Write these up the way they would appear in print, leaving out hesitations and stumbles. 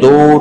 2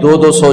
200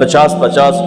50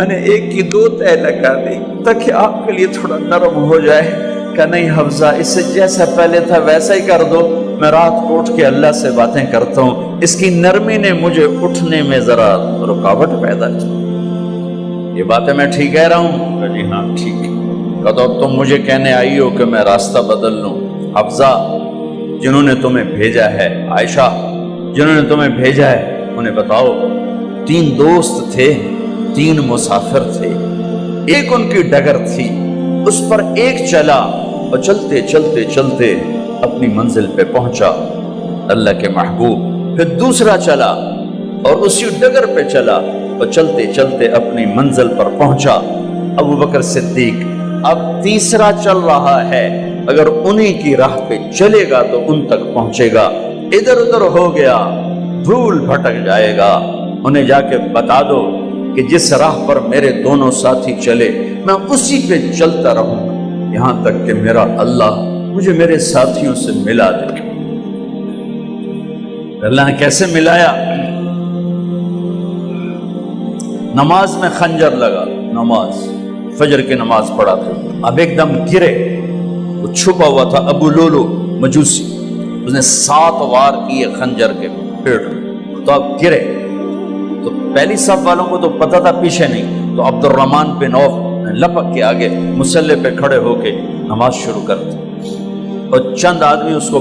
میں نے ایک کی 2 تہ لگا دی تاکہ آپ کے لیے تھوڑا نرم ہو جائے۔ کہ نہیں حفظہ، اس سے جیسا پہلے تھا ویسا ہی کر دو، میں رات کو اٹھ کے اللہ سے باتیں کرتا ہوں، اس کی نرمی نے مجھے اٹھنے میں ذرا رکاوٹ پیدا کی۔ یہ باتیں میں ٹھیک کہہ رہا ہوں؟ کہ جی ہاں ٹھیک۔ کہ تو اب تم مجھے کہنے آئی ہو کہ میں راستہ بدل لوں؟ حفظہ، جنہوں نے تمہیں بھیجا ہے، عائشہ جنہوں نے تمہیں بھیجا ہے، انہیں بتاؤ 3 دوست تھے، 3 مسافر تھے، ایک ان کی ڈگر تھی، اس پر ایک چلا اور چلتے چلتے چلتے اپنی منزل پہ پہنچا اللہ کے محبوب، پھر دوسرا چلا اور اسی ڈگر پہ چلا اور چلتے چلتے اپنی منزل پر پہنچا ابو بکر صدیق۔ اب تیسرا چل رہا ہے، اگر انہی کی راہ پہ چلے گا تو ان تک پہنچے گا، ادھر ادھر ہو گیا بھول بھٹک جائے گا۔ انہیں جا کے بتا دو کہ جس راہ پر میرے دونوں ساتھی چلے میں اسی پہ چلتا رہوں گا یہاں تک کہ میرا اللہ مجھے میرے ساتھیوں سے ملا دے۔ اللہ نے کیسے ملایا؟ نماز میں خنجر لگا، نماز فجر کی نماز پڑھا تھا، اب ایک دم گرے، وہ چھپا ہوا تھا ابو لولو مجوسی، اس نے 7 وار کیے خنجر کے پیٹ میں، تو اب گرے تو پہلی صف والوں کو تو پتہ تھا پیچھے نہیں، تو عبد الرحمن بن عوف لپک کے آگے مصلی پہ کھڑے ہو کے نماز شروع کر دی، اور چند آدمی اس کو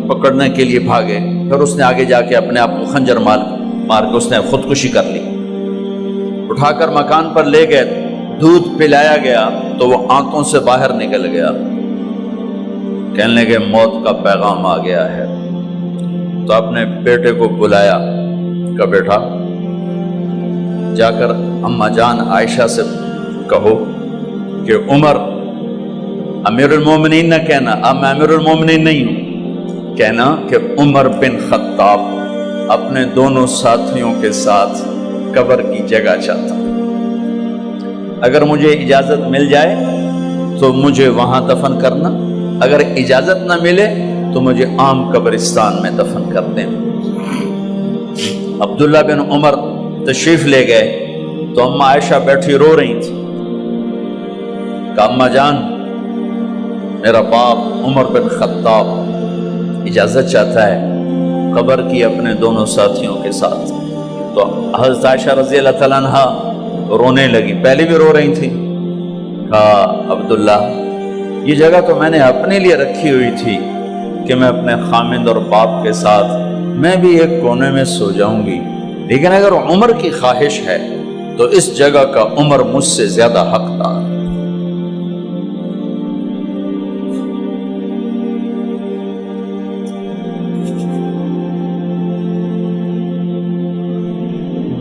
پکڑنے کے لیے بھاگے، پھر اس نے آگے جا کے اپنے آپ کو خنجر مار کے اس نے خودکشی کر لی۔ اٹھا کر مکان پر لے گئے، دودھ پلایا گیا تو وہ آنتوں سے باہر نکل گیا، کہنے لگے موت کا پیغام آ گیا ہے۔ تو اپنے بیٹے کو بلایا کہ بیٹا جا کر اماں جان عائشہ سے کہو کہ عمر، امیر المومنین نہ کہنا، اب میں امیر المومنین نہیں ہوں، کہنا کہ عمر بن خطاب اپنے دونوں ساتھیوں کے ساتھ قبر کی جگہ چاہتا، اگر مجھے اجازت مل جائے تو مجھے وہاں دفن کرنا، اگر اجازت نہ ملے تو مجھے عام قبرستان میں دفن کر دیں۔ عبداللہ بن عمر تشریف لے گئے تو اماں عائشہ بیٹھی رو رہی تھی کہ اماں جان میرا باپ عمر بن خطاب اجازت چاہتا ہے قبر کی اپنے دونوں ساتھیوں کے ساتھ۔ تو حضرت عائشہ رضی اللہ تعالیٰ عنہا رونے لگی، پہلے بھی رو رہی تھی، کہا عبداللہ یہ جگہ تو میں نے اپنے لیے رکھی ہوئی تھی کہ میں اپنے خامند اور باپ کے ساتھ میں بھی ایک کونے میں سو جاؤں گی، لیکن اگر عمر کی خواہش ہے تو اس جگہ کا عمر مجھ سے زیادہ حقدار۔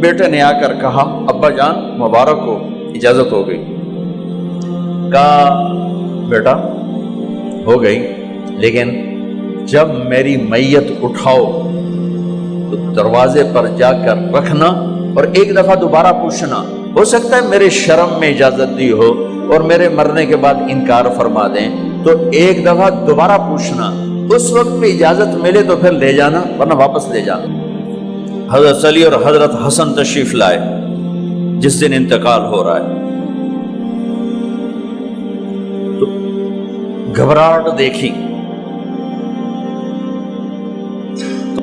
بیٹے نے آ کر کہا ابا جان مبارک ہو، اجازت ہو گئی۔ کہا بیٹا ہو گئی، لیکن جب میری میت اٹھاؤ تو دروازے پر جا کر رکھنا اور ایک دفعہ دوبارہ پوچھنا، ہو سکتا ہے میرے شرم میں اجازت دی ہو اور میرے مرنے کے بعد انکار فرما دیں، تو ایک دفعہ دوبارہ پوچھنا، اس وقت پہ اجازت ملے تو پھر لے جانا ورنہ واپس لے جانا۔ حضرت علی اور حضرت حسن تشریف لائے جس دن انتقال ہو رہا ہے، تو گھبراہٹ دیکھی،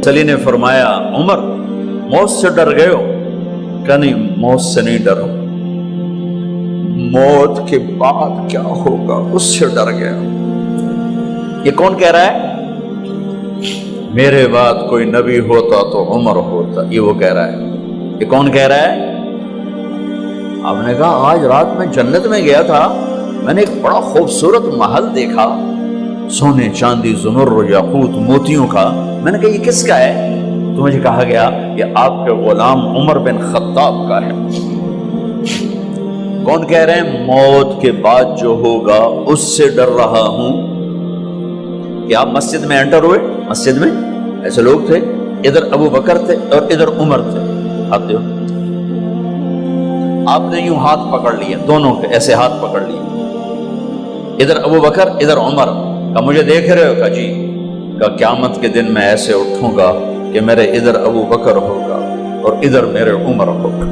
علی نے فرمایا عمر موت سے ڈر گئے ہو؟ کہ نہیں موت سے نہیں ڈرو، موت کے بعد کیا ہوگا اس سے ڈر گیا۔ یہ کون کہہ رہا ہے؟ میرے بعد کوئی نبی ہوتا تو عمر ہوتا، یہ وہ کہہ رہا ہے۔ یہ کون کہہ رہا ہے؟ آپ نے کہا آج رات میں جنت میں گیا تھا، میں نے ایک بڑا خوبصورت محل دیکھا، سونے چاندی زمر یاقوت موتیوں کا۔ میں نے کہا یہ کس کا ہے؟ تو مجھے کہا گیا یہ آپ کے غلام عمر بن خطاب کا ہے۔ کون کہہ رہے ہیں؟ موت کے بعد جو ہوگا اس سے ڈر رہا ہوں۔ کہ آپ مسجد میں انٹر ہوئے، مسجد میں ایسے لوگ تھے، ادھر ابو بکر تھے اور ادھر عمر تھے، ہاتھ دیو، آپ نے یوں ہاتھ پکڑ لیا، دونوں کے ایسے ہاتھ پکڑ لیے، ادھر ابو بکر ادھر عمر۔ کہ مجھے دیکھ رہے ہو؟ کہ جی۔ کہ قیامت کے دن میں ایسے اٹھوں گا کہ میرے ادھر ابو بکر ہوگا اور ادھر میرے عمر ہوگا۔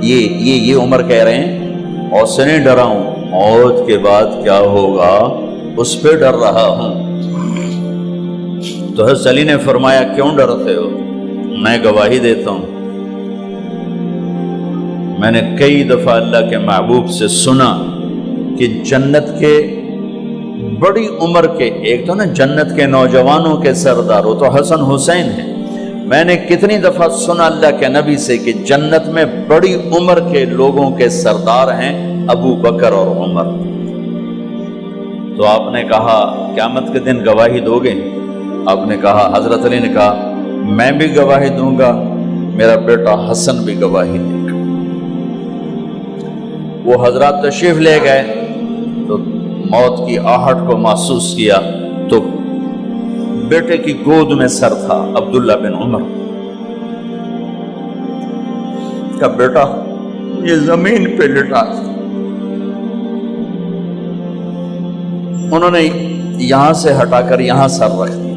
یہ عمر کہہ رہے ہیں موت سے نہیں ڈرا ہوں، موت کے بعد کیا ہوگا اس پہ ڈر رہا ہوں۔ تو حضرت علی نے فرمایا کیوں ڈرتے ہو؟ میں گواہی دیتا ہوں، میں نے کئی دفعہ اللہ کے محبوب سے سنا کہ جنت کے بڑی عمر کے، ایک تو نا جنت کے نوجوانوں کے سردار وہ تو حسن حسین ہیں، میں نے کتنی دفعہ سنا اللہ کے نبی سے کہ جنت میں بڑی عمر کے لوگوں کے سردار ہیں ابو بکر اور عمر۔ تو آپ نے کہا قیامت کے دن گواہی دو گے؟ آپ نے کہا، حضرت علی نے کہا میں بھی گواہی دوں گا، میرا بیٹا حسن بھی گواہی دے گا۔ وہ حضرات تشریف لے گئے تو موت کی آہٹ کو محسوس کیا تو بیٹے کی گود میں سر تھا عبداللہ بن عمر کا، بیٹا یہ زمین پہ لٹا۔ انہوں نے یہاں سے ہٹا کر یہاں سر رکھ دیا۔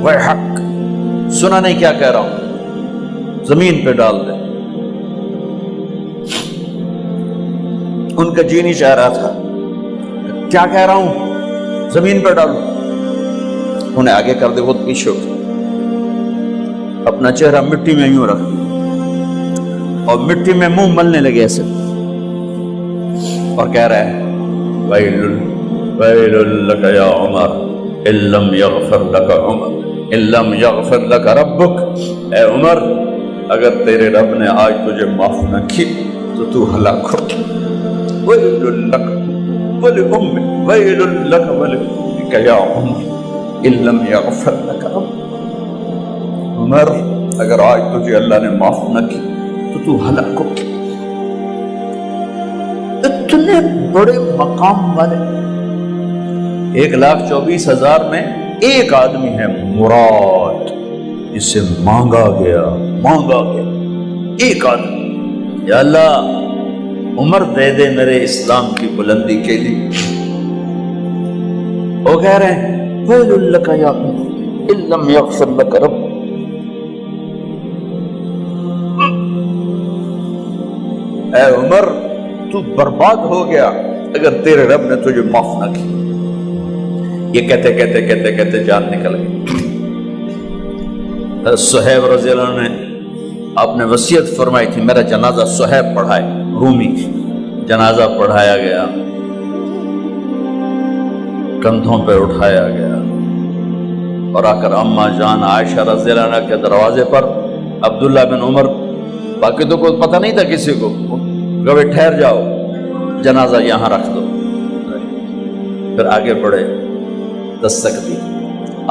وہ حق سنا نہیں کیا کہہ رہا ہوں، زمین پہ ڈال دے۔ ان کا جی نہیں چاہ رہا تھا، کیا کہہ رہا ہوں، زمین پہ ڈالو۔ انہیں آگے کر دے، وہ پیچھے اٹھ، اپنا چہرہ مٹی میں یوں رکھ اور مٹی میں منہ ملنے لگے ایسے، اور کہہ رہا ہے ویل لک یا عمر ان لم یغفر لک عمر ان لم یغفر لک ربک، اے عمر اگر تیرے رب نے آج تجھے معاف نہ کی تو تو ہلاک ہو۔ ویل لک ولأمک ویل لک ولأمک یا عمر ان لم یغفر لک ربک، عمر اگر آج تجھے اللہ نے معاف نہ کی تو تو ہلاک ہو۔ اتنے بڑے مقام والے 1,24,000 میں ایک آدمی ہے مراد، اسے مانگا گیا ایک آدمی، یا اللہ عمر دے دے میرے اسلام کی بلندی کے لیے۔ وہ کہہ رہے ہیں ویل لک یا عمر ان لم یغفر لک رب، اے عمر تو برباد ہو گیا اگر تیرے رب نے تجھے معاف نہ کی۔ یہ کہتے کہتے جان نکل گئی۔ صہیب رضی اللہ عنہ نے آپ نے وصیت فرمائی تھی میرا جنازہ صہیب پڑھائے، رومی جنازہ پڑھایا گیا، کندھوں پہ اٹھایا گیا، اور آ کر اماں جان عائشہ رضی اللہ عنہ کے دروازے پر عبداللہ بن عمر، باقی تو کوئی پتہ نہیں تھا کسی کو، کبھی ٹھہر جاؤ جنازہ یہاں رکھ دو، پھر آگے بڑھے، دستک دی،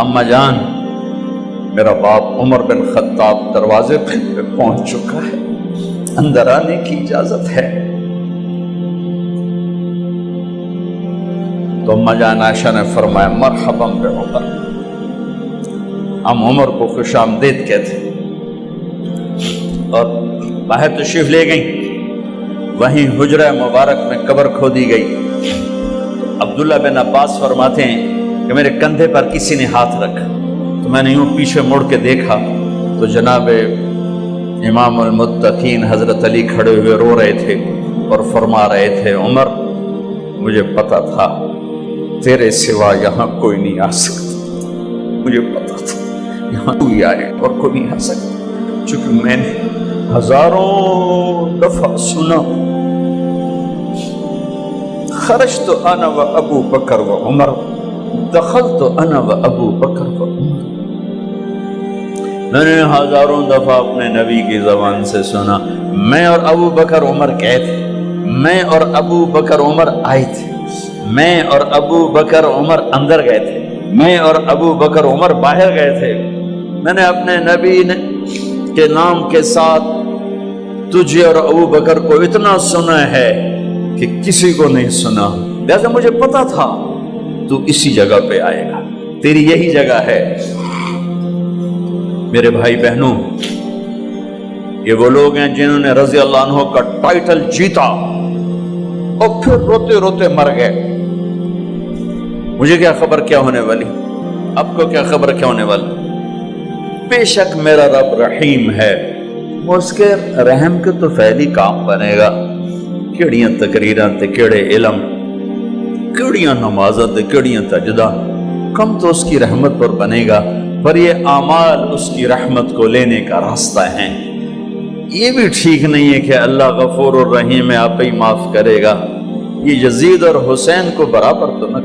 اماں جان میرا باپ عمر بن خطاب دروازے پہ پہنچ چکا ہے، اندر آنے کی اجازت ہے۔ تو اماں جان عائشہ نے فرمایا مرحبا بعمر، ہم عمر کو خوش آمدید کہتے، اور باہر تشریف لے گئیں۔ وہیں حجرہ مبارک میں قبر کھودی گئی۔ عبداللہ بن عباس فرماتے ہیں کہ میرے کندھے پر کسی نے ہاتھ رکھا تو میں نے یوں پیچھے مڑ کے دیکھا تو جناب امام المتقین حضرت علی کھڑے ہوئے رو رہے تھے اور فرما رہے تھے عمر مجھے پتا تھا تیرے سوا یہاں کوئی نہیں آ سکتا، مجھے پتا تھا یہاں کوئی آئے اور کوئی نہیں آ سکتا، چونکہ میں نے ہزاروں دفعہ سنا خرجت انا و ابو بکر و عمر دخلت انا و ابو بکر و عمر، میں نے ہزاروں دفعہ اپنے نبی کی زبان سے سنا میں اور ابو بکر عمر گئے تھے، میں اور ابو بکر عمر آئے تھے، میں اور ابو بکر عمر اندر گئے تھے، میں اور ابو بکر عمر باہر گئے تھے، میں نے اپنے نبی کے نام کے ساتھ تجھے اور ابو بکر کو اتنا سنا ہے کہ کسی کو نہیں سنا، لہذا مجھے پتا تھا تو اسی جگہ پہ آئے گا، تیری یہی جگہ ہے۔ میرے بھائی بہنوں، یہ وہ لوگ ہیں جنہوں نے رضی اللہ عنہ کا ٹائٹل جیتا اور پھر روتے روتے مر گئے۔ مجھے کیا خبر کیا ہونے والی، آپ کو کیا خبر کیا ہونے والی؟ بے شک میرا رب رحیم ہے، وہ اس کے رحم کے تو فعلی کام بنے گا، کیڑیاں تقریراں تے کیڑے علم، کیڑیاں نمازاں تے کیڑیاں سجدہ، کم تو اس کی رحمت پر بنے گا، پر یہ اعمال اس کی رحمت کو لینے کا راستہ ہیں۔ یہ بھی ٹھیک نہیں ہے کہ اللہ غفور الرحیم ہے، آپ ہی معاف کرے گا، یہ یزید اور حسین کو برابر تو نہ